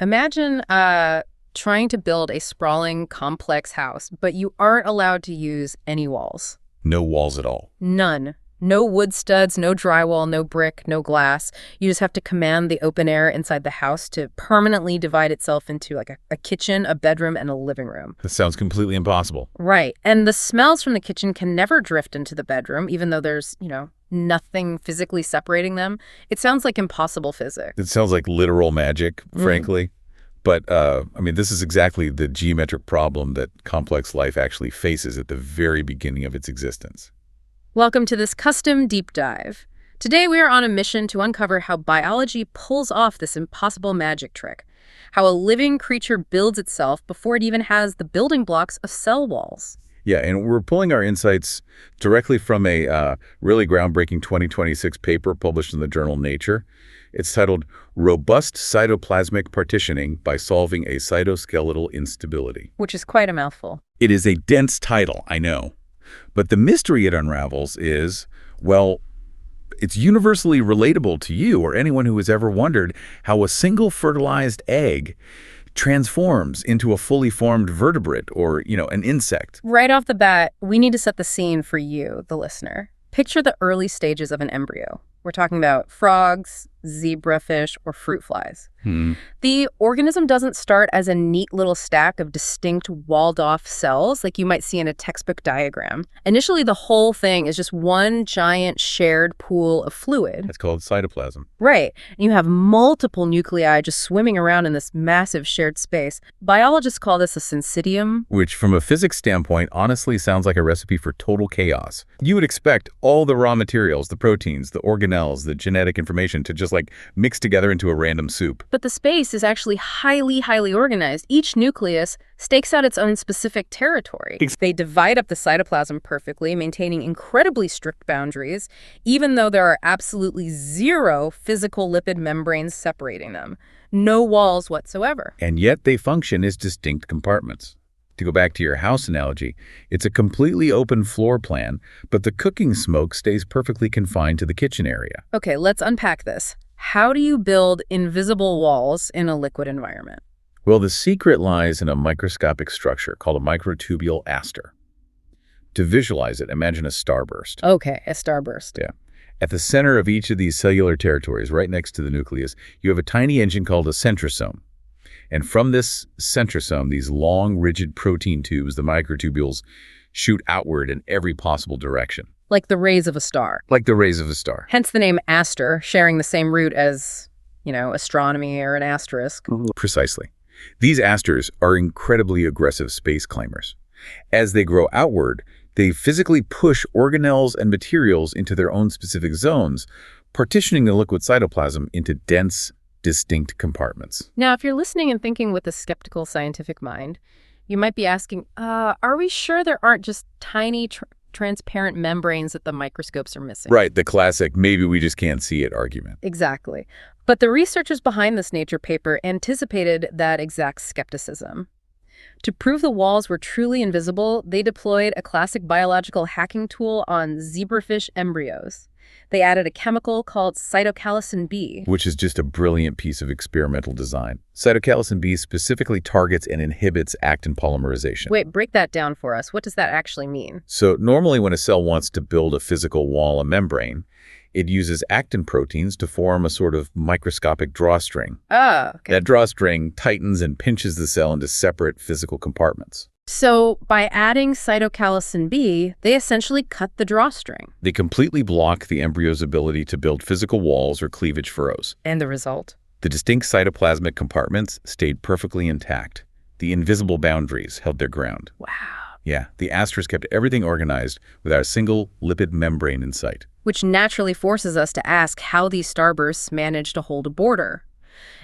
Imagine trying to build a sprawling, complex house, but you aren't allowed to use any walls. No walls at all. None. No wood studs, no drywall, no brick, no glass. You just have to command the open air inside the house to permanently divide itself into like a kitchen, a bedroom, and a living room. That sounds completely impossible. Right. And the smells from the kitchen can never drift into the bedroom, even though there's, nothing physically separating them. It sounds like impossible physics. It sounds like literal magic, frankly. But, this is exactly the geometric problem that complex life actually faces at the very beginning of its existence. Welcome to this custom deep dive. Today we are on a mission to uncover how biology pulls off this impossible magic trick, how a living creature builds itself before it even has the building blocks of cell walls. Yeah, and we're pulling our insights directly from a really groundbreaking 2026 paper published in the journal Nature. It's titled Robust Cytoplasmic Partitioning by Solving a Cytoskeletal Instability. Which is quite a mouthful. It is a dense title, I know. But the mystery it unravels is, well, it's universally relatable to you or anyone who has ever wondered how a single fertilized egg transforms into a fully formed vertebrate or, an insect. Right off the bat, we need to set the scene for you, the listener. Picture the early stages of an embryo. We're talking about frogs, zebrafish, or fruit flies. The organism doesn't start as a neat little stack of distinct walled-off cells like you might see in a textbook diagram. Initially, the whole thing is just one giant shared pool of fluid. It's called cytoplasm. Right. And you have multiple nuclei just swimming around in this massive shared space. Biologists call this a syncytium. Which, from a physics standpoint, honestly sounds like a recipe for total chaos. You would expect all the raw materials, the proteins, the organelles, the genetic information to just mix together into a random soup. But the space is actually highly, highly organized. Each nucleus stakes out its own specific territory. They divide up the cytoplasm perfectly, maintaining incredibly strict boundaries, even though there are absolutely zero physical lipid membranes separating them. No walls whatsoever. And yet they function as distinct compartments. To go back to your house analogy, it's a completely open floor plan, but the cooking smoke stays perfectly confined to the kitchen area. Okay, let's unpack this. How do you build invisible walls in a liquid environment? Well, the secret lies in a microscopic structure called a microtubule aster. To visualize it, imagine a starburst. Okay, a starburst. Yeah. At the center of each of these cellular territories, right next to the nucleus, you have a tiny engine called a centrosome. And from this centrosome, these long, rigid protein tubes, the microtubules, shoot outward in every possible direction. Like the rays of a star. Like the rays of a star. Hence the name aster, sharing the same root as, astronomy or an asterisk. Precisely. These asters are incredibly aggressive space climbers. As they grow outward, they physically push organelles and materials into their own specific zones, partitioning the liquid cytoplasm into dense, distinct compartments. Now, if you're listening and thinking with a skeptical scientific mind, you might be asking, are we sure there aren't just tiny transparent membranes that the microscopes are missing? Right, the classic maybe we just can't see it argument. Exactly. But the researchers behind this Nature paper anticipated that exact skepticism. To prove the walls were truly invisible, they deployed a classic biological hacking tool on zebrafish embryos. They added a chemical called cytokalasin B. Which is just a brilliant piece of experimental design. Cytokalasin B specifically targets and inhibits actin polymerization. Wait, break that down for us. What does that actually mean? So normally when a cell wants to build a physical wall, a membrane, it uses actin proteins to form a sort of microscopic drawstring. Oh, okay. That drawstring tightens and pinches the cell into separate physical compartments. So by adding cytokalasin B, they essentially cut the drawstring. They completely block the embryo's ability to build physical walls or cleavage furrows. And the result? The distinct cytoplasmic compartments stayed perfectly intact. The invisible boundaries held their ground. Wow. Yeah, the asters kept everything organized without a single lipid membrane in sight. Which naturally forces us to ask how these starbursts manage to hold a border.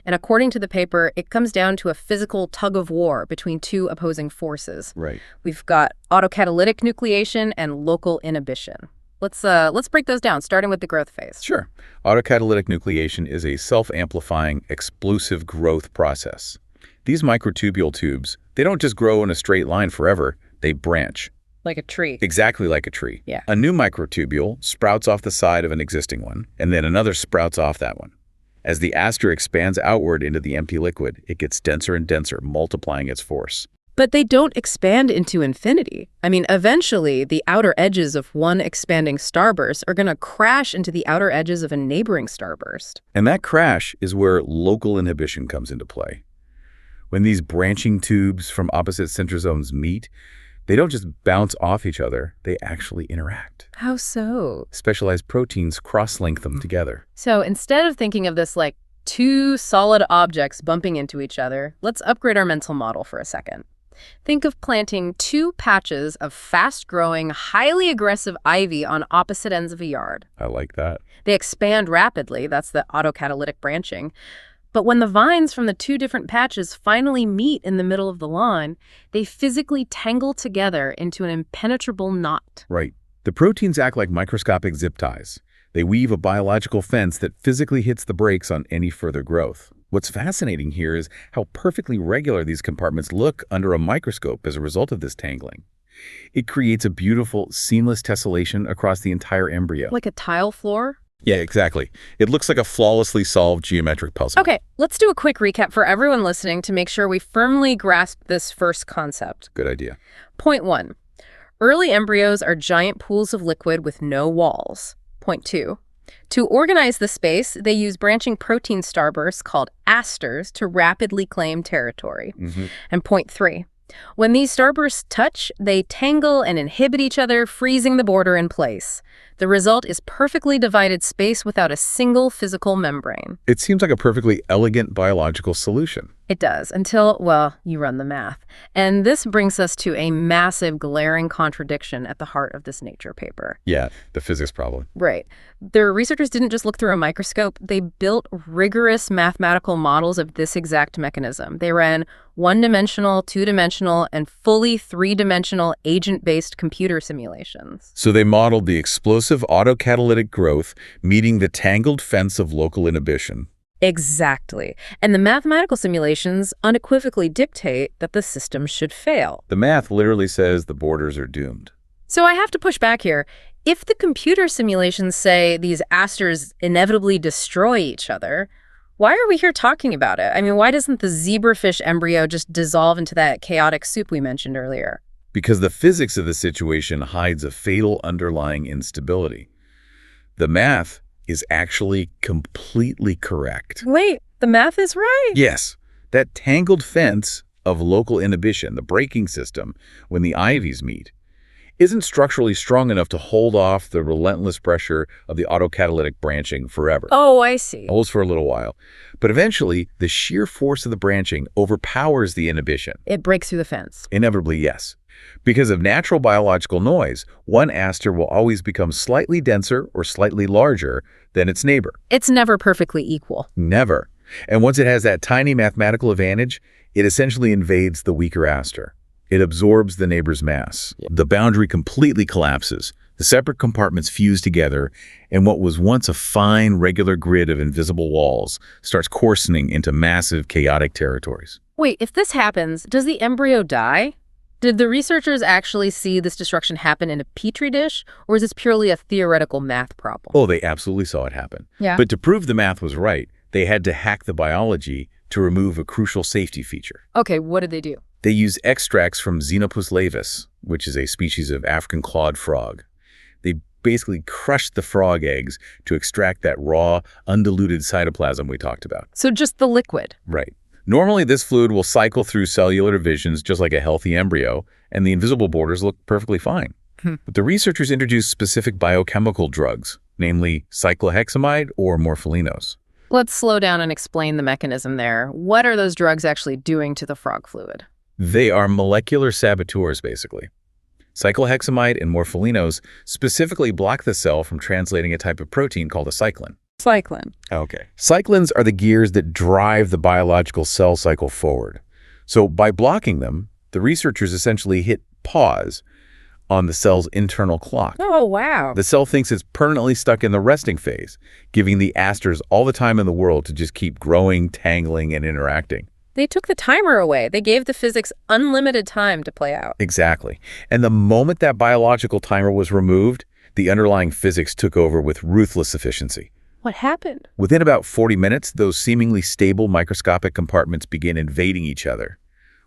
And according to the paper, it comes down to a physical tug-of-war between two opposing forces. Right. We've got autocatalytic nucleation and local inhibition. Let's break those down, starting with the growth phase. Sure. Autocatalytic nucleation is a self-amplifying, explosive growth process. These microtubule tubes, they don't just grow in a straight line forever, they branch. Like a tree. Exactly like a tree. Yeah. A new microtubule sprouts off the side of an existing one, and then another sprouts off that one. As the aster expands outward into the empty liquid, it gets denser and denser, multiplying its force. But they don't expand into infinity. I mean, eventually, the outer edges of one expanding starburst are going to crash into the outer edges of a neighboring starburst. And that crash is where local inhibition comes into play. When these branching tubes from opposite centrosomes meet, they don't just bounce off each other, they actually interact. How so? Specialized proteins cross-link them together. So instead of thinking of this like two solid objects bumping into each other, let's upgrade our mental model for a second. Think of planting two patches of fast-growing, highly aggressive ivy on opposite ends of a yard. I like that. They expand rapidly, that's the autocatalytic branching. But when the vines from the two different patches finally meet in the middle of the lawn, they physically tangle together into an impenetrable knot. Right. The proteins act like microscopic zip ties. They weave a biological fence that physically hits the brakes on any further growth. What's fascinating here is how perfectly regular these compartments look under a microscope as a result of this tangling. It creates a beautiful, seamless tessellation across the entire embryo. Like a tile floor? Yeah, exactly. It looks like a flawlessly solved geometric puzzle. Okay, let's do a quick recap for everyone listening to make sure we firmly grasp this first concept. Good idea. Point 1. Early embryos are giant pools of liquid with no walls. Point 2. To organize the space, they use branching protein starbursts called asters to rapidly claim territory. And point 3. When these starbursts touch, they tangle and inhibit each other, freezing the border in place. The result is perfectly divided space without a single physical membrane. It seems like a perfectly elegant biological solution. It does, until, well, you run the math. And this brings us to a massive, glaring contradiction at the heart of this Nature paper. Yeah, the physics problem. Right. The researchers didn't just look through a microscope. They built rigorous mathematical models of this exact mechanism. They ran one-dimensional, two-dimensional, and fully three-dimensional agent-based computer simulations. So they modeled the explosive autocatalytic growth meeting the tangled fence of local inhibition. Exactly. And the mathematical simulations unequivocally dictate that the system should fail. The math literally says the borders are doomed. So I have to push back here. If the computer simulations say these asters inevitably destroy each other, why are we here talking about it? I mean, why doesn't the zebrafish embryo just dissolve into that chaotic soup we mentioned earlier? Because the physics of the situation hides a fatal underlying instability. The math is actually completely correct. Wait, the math is right? Yes. That tangled fence of local inhibition, the braking system, when the ivies meet, isn't structurally strong enough to hold off the relentless pressure of the autocatalytic branching forever. Oh, I see. It holds for a little while. But eventually, the sheer force of the branching overpowers the inhibition. It breaks through the fence. Inevitably, yes. Because of natural biological noise, one aster will always become slightly denser or slightly larger than its neighbor. It's never perfectly equal. Never. And once it has that tiny mathematical advantage, it essentially invades the weaker aster. It absorbs the neighbor's mass. The boundary completely collapses. The separate compartments fuse together, and what was once a fine, regular grid of invisible walls starts coarsening into massive, chaotic territories. Wait, if this happens, does the embryo die? Did the researchers actually see this destruction happen in a petri dish, or is this purely a theoretical math problem? Oh, they absolutely saw it happen. Yeah. But to prove the math was right, they had to hack the biology to remove a crucial safety feature. Okay, what did they do? They used extracts from Xenopus laevis, which is a species of African clawed frog. They basically crushed the frog eggs to extract that raw, undiluted cytoplasm we talked about. So just the liquid? Right. Normally, this fluid will cycle through cellular divisions just like a healthy embryo, and the invisible borders look perfectly fine. But the researchers introduced specific biochemical drugs, namely cyclohexamide or morpholinos. Let's slow down and explain the mechanism there. What are those drugs actually doing to the frog fluid? They are molecular saboteurs, basically. Cyclohexamide and morpholinos specifically block the cell from translating a type of protein called a cyclin. Cyclin. Okay. Cyclins are the gears that drive the biological cell cycle forward. So by blocking them, the researchers essentially hit pause on the cell's internal clock. Oh, wow. The cell thinks it's permanently stuck in the resting phase, giving the asters all the time in the world to just keep growing, tangling, and interacting. They took the timer away. They gave the physics unlimited time to play out. Exactly. And the moment that biological timer was removed, the underlying physics took over with ruthless efficiency. What happened? Within about 40 minutes, those seemingly stable microscopic compartments begin invading each other.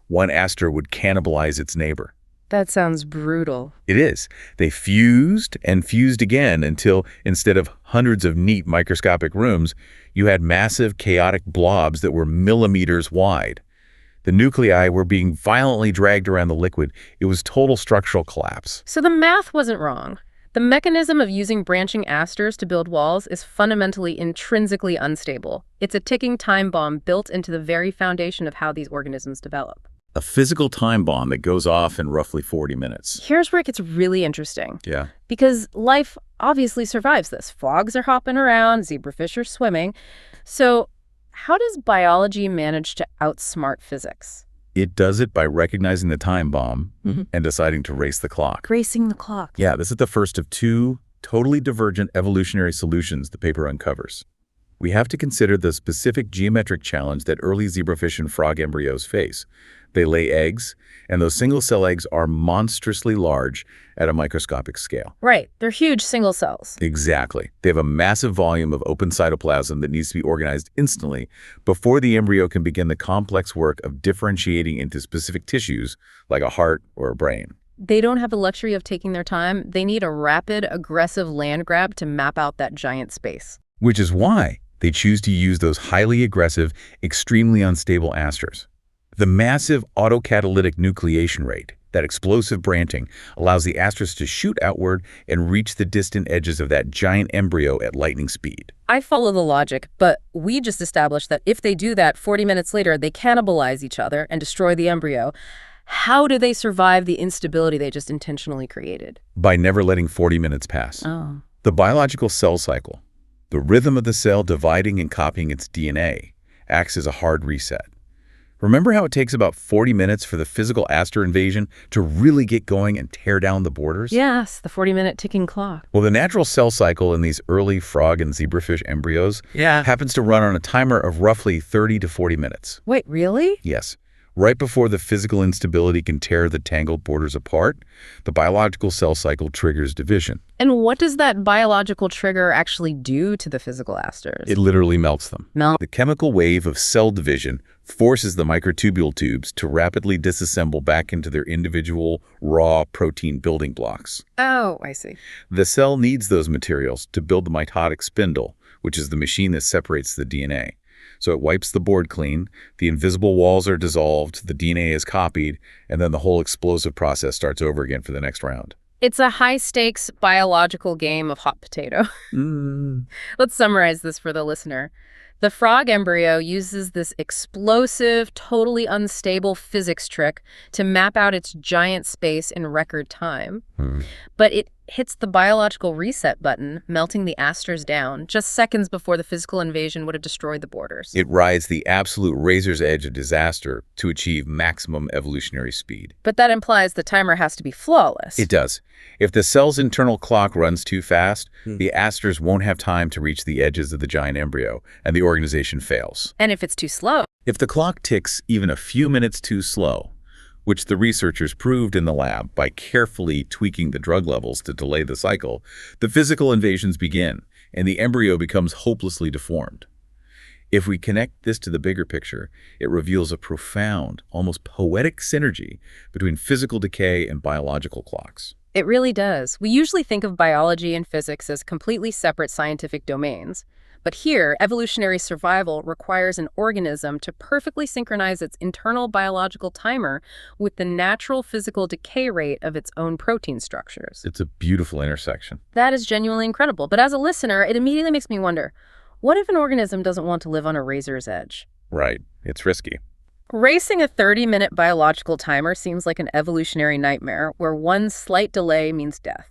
One aster would cannibalize its neighbor. That sounds brutal. It is. They fused and fused again until, instead of hundreds of neat microscopic rooms, you had massive chaotic blobs that were millimeters wide. The nuclei were being violently dragged around the liquid. It was total structural collapse. So the math wasn't wrong. The mechanism of using branching asters to build walls is fundamentally intrinsically unstable. It's a ticking time bomb built into the very foundation of how these organisms develop. A physical time bomb that goes off in roughly 40 minutes. Here's where it gets really interesting. Yeah. Because life obviously survives this. Frogs are hopping around, zebrafish are swimming. So how does biology manage to outsmart physics? It does it by recognizing the time bomb and deciding to race the clock. Racing the clock. Yeah, this is the first of two totally divergent evolutionary solutions the paper uncovers. We have to consider the specific geometric challenge that early zebrafish and frog embryos face. They lay eggs, and those single-cell eggs are monstrously large at a microscopic scale. Right. They're huge single cells. Exactly. They have a massive volume of open cytoplasm that needs to be organized instantly before the embryo can begin the complex work of differentiating into specific tissues like a heart or a brain. They don't have the luxury of taking their time. They need a rapid, aggressive land grab to map out that giant space. Which is why they choose to use those highly aggressive, extremely unstable asters. The massive autocatalytic nucleation rate, that explosive branching, allows the asters to shoot outward and reach the distant edges of that giant embryo at lightning speed. I follow the logic, but we just established that if they do that, 40 minutes later, they cannibalize each other and destroy the embryo. How do they survive the instability they just intentionally created? By never letting 40 minutes pass. Oh. The biological cell cycle, the rhythm of the cell dividing and copying its DNA, acts as a hard reset. Remember how it takes about 40 minutes for the physical aster invasion to really get going and tear down the borders? Yes, the 40-minute ticking clock. Well, the natural cell cycle in these early frog and zebrafish embryos happens to run on a timer of roughly 30 to 40 minutes. Wait, really? Yes. Right before the physical instability can tear the tangled borders apart, the biological cell cycle triggers division. And what does that biological trigger actually do to the physical asters? It literally melts them. Melt. The chemical wave of cell division forces the microtubule tubes to rapidly disassemble back into their individual raw protein building blocks. Oh, I see. The cell needs those materials to build the mitotic spindle, which is the machine that separates the DNA. So it wipes the board clean, the invisible walls are dissolved, the DNA is copied, and then the whole explosive process starts over again for the next round. It's a high-stakes biological game of hot potato. Let's summarize this for the listener. The frog embryo uses this explosive, totally unstable physics trick to map out its giant space in record time. But it hits the biological reset button, melting the asters down, just seconds before the physical invasion would have destroyed the borders. It rides the absolute razor's edge of disaster to achieve maximum evolutionary speed. But that implies the timer has to be flawless. It does. If the cell's internal clock runs too fast, the asters won't have time to reach the edges of the giant embryo, and the organization fails. And if it's too slow? If the clock ticks even a few minutes too slow, which the researchers proved in the lab by carefully tweaking the drug levels to delay the cycle, the physical invasions begin, and the embryo becomes hopelessly deformed. If we connect this to the bigger picture, it reveals a profound, almost poetic synergy between physical decay and biological clocks. It really does. We usually think of biology and physics as completely separate scientific domains. But here, evolutionary survival requires an organism to perfectly synchronize its internal biological timer with the natural physical decay rate of its own protein structures. It's a beautiful intersection. That is genuinely incredible. But as a listener, it immediately makes me wonder, what if an organism doesn't want to live on a razor's edge? Right. It's risky. Racing a 30-minute biological timer seems like an evolutionary nightmare where one slight delay means death.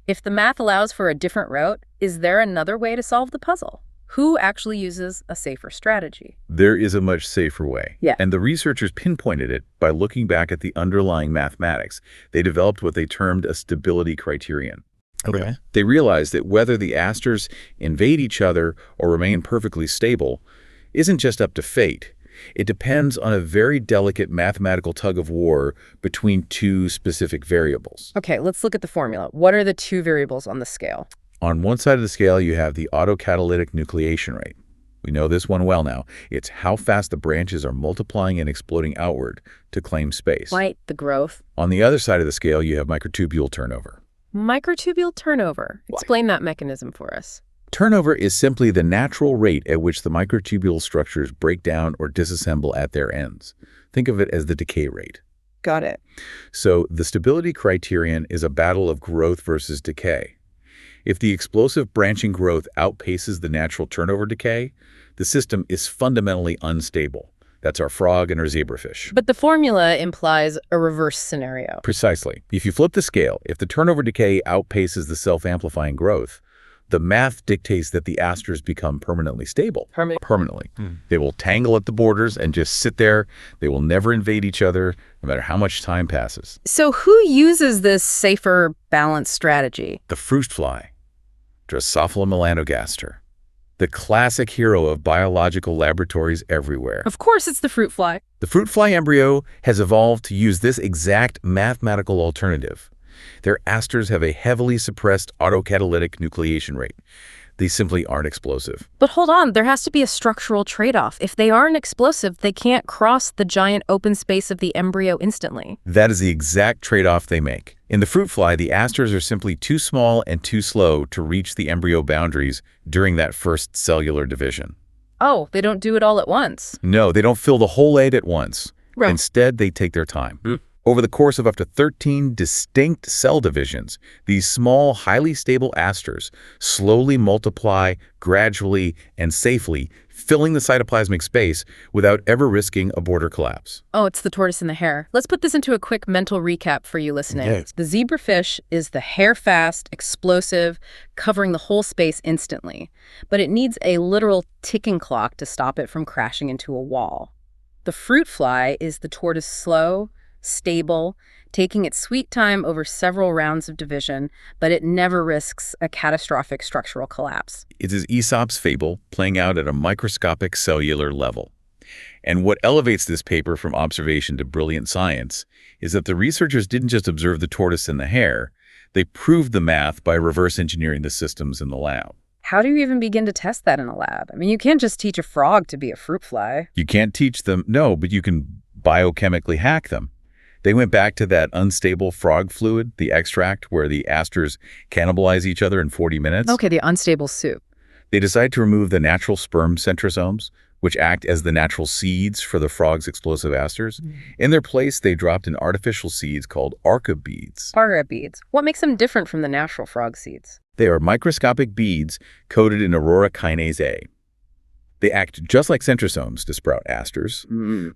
If the math allows for a different route, is there another way to solve the puzzle? Who actually uses a safer strategy? There is a much safer way. Yeah. And the researchers pinpointed it by looking back at the underlying mathematics. They developed what they termed a stability criterion. Okay. They realized that whether the asters invade each other or remain perfectly stable isn't just up to fate. It depends on a very delicate mathematical tug-of-war between two specific variables. Okay, let's look at the formula. What are the two variables on the scale? On one side of the scale, you have the autocatalytic nucleation rate. We know this one well now. It's how fast the branches are multiplying and exploding outward to claim space. Right, the growth. On the other side of the scale, you have microtubule turnover. Microtubule turnover. Explain that mechanism for us. Turnover is simply the natural rate at which the microtubule structures break down or disassemble at their ends. Think of it as the decay rate. Got it. So the stability criterion is a battle of growth versus decay. If the explosive branching growth outpaces the natural turnover decay, the system is fundamentally unstable. That's our frog and our zebrafish. But the formula implies a reverse scenario. Precisely. If you flip the scale, if the turnover decay outpaces the self-amplifying growth, the math dictates that the asters become permanently stable. Permanently. They will tangle at the borders and just sit there. They will never invade each other, no matter how much time passes. So who uses this safer, balanced strategy? The fruit fly, Drosophila melanogaster, the classic hero of biological laboratories everywhere. Of course it's the fruit fly. The fruit fly embryo has evolved to use this exact mathematical alternative. Their asters have a heavily suppressed autocatalytic nucleation rate. They simply aren't explosive. But hold on, there has to be a structural trade-off. If they aren't explosive, they can't cross the giant open space of the embryo instantly. That is the exact trade-off they make. In the fruit fly, the asters are simply too small and too slow to reach the embryo boundaries during that first cellular division. Oh, they don't do it all at once. No, they don't fill the whole egg at once. Right. Instead, they take their time. Over the course of up to 13 distinct cell divisions, these small, highly stable asters slowly multiply, gradually and safely, filling the cytoplasmic space without ever risking a border collapse. Oh, it's the tortoise and the hare. Let's put this into a quick mental recap for you listening. Yes. The zebrafish is the hair-fast, explosive, covering the whole space instantly. But it needs a literal ticking clock to stop it from crashing into a wall. The fruit fly is the tortoise slow, stable, taking its sweet time over several rounds of division, but it never risks a catastrophic structural collapse. It is Aesop's fable playing out at a microscopic cellular level. And what elevates this paper from observation to brilliant science is that the researchers didn't just observe the tortoise and the hare, they proved the math by reverse engineering the systems in the lab. How do you even begin to test that in a lab? I mean, you can't just teach a frog to be a fruit fly. You can't teach them, no, but you can biochemically hack them. They went back to that unstable frog fluid, the extract, where the asters cannibalize each other in 40 minutes. Okay, the unstable soup. They decide to remove the natural sperm centrosomes, which act as the natural seeds for the frog's explosive asters. In their place, they dropped in artificial seeds called arca beads. Arca beads. What makes them different from the natural frog seeds? They are microscopic beads coated in aurora kinase A. They act just like centrosomes to sprout asters,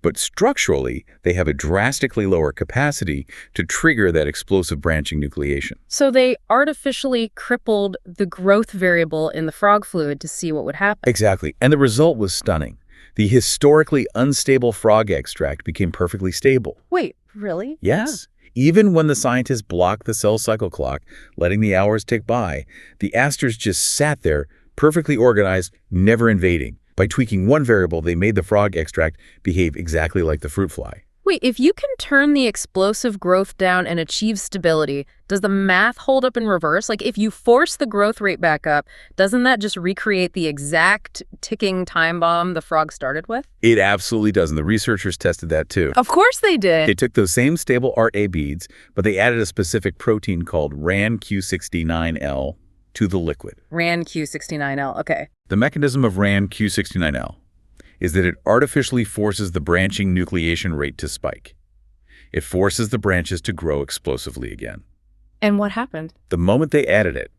but structurally, they have a drastically lower capacity to trigger that explosive branching nucleation. So they artificially crippled the growth variable in the frog fluid to see what would happen. Exactly, and the result was stunning. The historically unstable frog extract became perfectly stable. Wait, really? Yes. Even when the scientists blocked the cell cycle clock, letting the hours tick by, the asters just sat there, perfectly organized, never invading. By tweaking one variable, they made the frog extract behave exactly like the fruit fly. Wait, if you can turn the explosive growth down and achieve stability, does the math hold up in reverse? Like, if you force the growth rate back up, doesn't that just recreate the exact ticking time bomb the frog started with? It absolutely does, and the researchers tested that too. Of course they did. They took those same stable ART-A beads, but they added a specific protein called RAN-Q69L to the liquid. RAN-Q69L, okay. The mechanism of RAN-Q69L is that it artificially forces the branching nucleation rate to spike. It forces the branches to grow explosively again. And what happened? The moment they added it,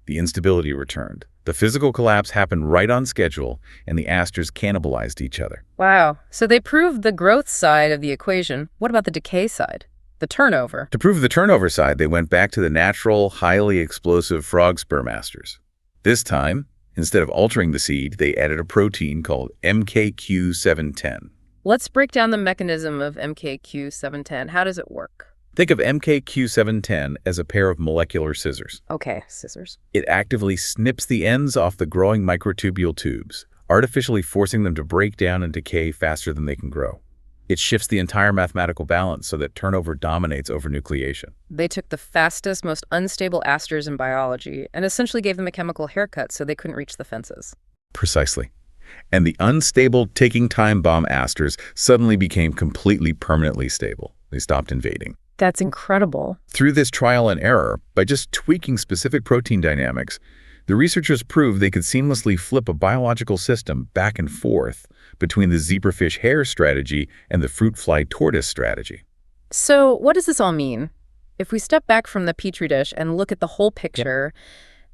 the instability returned. The physical collapse happened right on schedule, and the asters cannibalized each other. Wow. So they proved the growth side of the equation. What about the decay side? The turnover? To prove the turnover side, they went back to the natural, highly explosive frog sperm asters. This time, instead of altering the seed, they added a protein called MKQ710. Let's break down the mechanism of MKQ710. How does it work? Think of MKQ710 as a pair of molecular scissors. Okay, scissors. It actively snips the ends off the growing microtubule tubes, artificially forcing them to break down and decay faster than they can grow. It shifts the entire mathematical balance so that turnover dominates over nucleation. They took the fastest, most unstable asters in biology and essentially gave them a chemical haircut so they couldn't reach the fences. Precisely. And the unstable ticking time bomb asters suddenly became completely permanently stable. They stopped invading. That's incredible. Through this trial and error, by just tweaking specific protein dynamics, the researchers proved they could seamlessly flip a biological system back and forth between the zebrafish hare strategy and the fruit fly tortoise strategy. So what does this all mean? If we step back from the petri dish and look at the whole picture,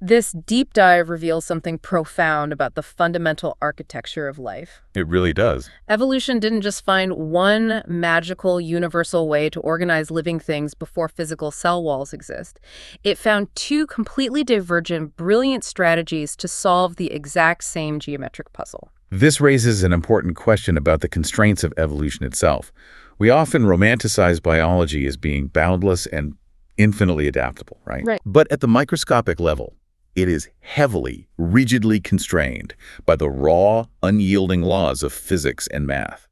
this deep dive reveals something profound about the fundamental architecture of life. It really does. Evolution didn't just find one magical, universal way to organize living things before physical cell walls exist. It found two completely divergent, brilliant strategies to solve the exact same geometric puzzle. This raises an important question about the constraints of evolution itself. We often romanticize biology as being boundless and infinitely adaptable, right? Right. But at the microscopic level, it is heavily, rigidly constrained by the raw, unyielding laws of physics and math.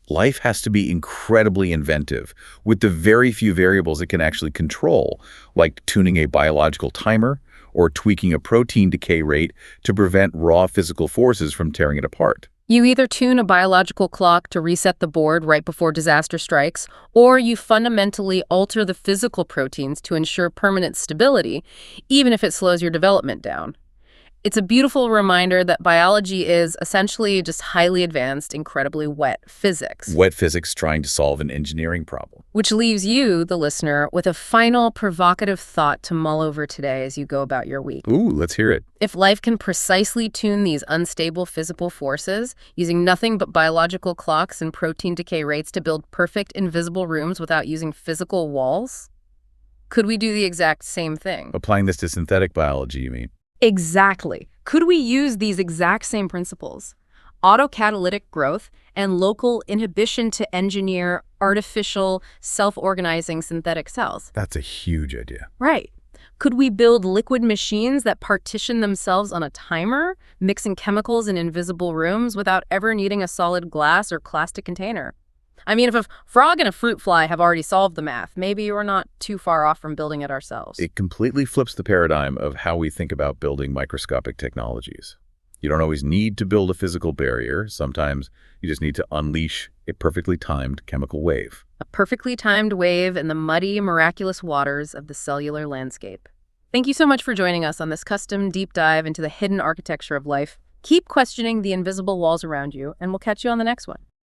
Life has to be incredibly inventive, with the very few variables it can actually control, like tuning a biological timer or tweaking a protein decay rate to prevent raw physical forces from tearing it apart. You either tune a biological clock to reset the board right before disaster strikes, or you fundamentally alter the physical proteins to ensure permanent stability, even if it slows your development down. It's a beautiful reminder that biology is essentially just highly advanced, incredibly wet physics. Wet physics trying to solve an engineering problem. Which leaves you, the listener, with a final provocative thought to mull over today as you go about your week. Ooh, let's hear it. If life can precisely tune these unstable physical forces, using nothing but biological clocks and protein decay rates to build perfect invisible rooms without using physical walls, could we do the exact same thing? Applying this to synthetic biology, you mean? Exactly. Could we use these exact same principles, autocatalytic growth and local inhibition, to engineer artificial, self-organizing synthetic cells? That's a huge idea. Right. Could we build liquid machines that partition themselves on a timer, mixing chemicals in invisible rooms without ever needing a solid glass or plastic container? I mean, if a frog and a fruit fly have already solved the math, maybe we're not too far off from building it ourselves. It completely flips the paradigm of how we think about building microscopic technologies. You don't always need to build a physical barrier. Sometimes you just need to unleash a perfectly timed chemical wave. A perfectly timed wave in the muddy, miraculous waters of the cellular landscape. Thank you so much for joining us on this custom deep dive into the hidden architecture of life. Keep questioning the invisible walls around you, and we'll catch you on the next one.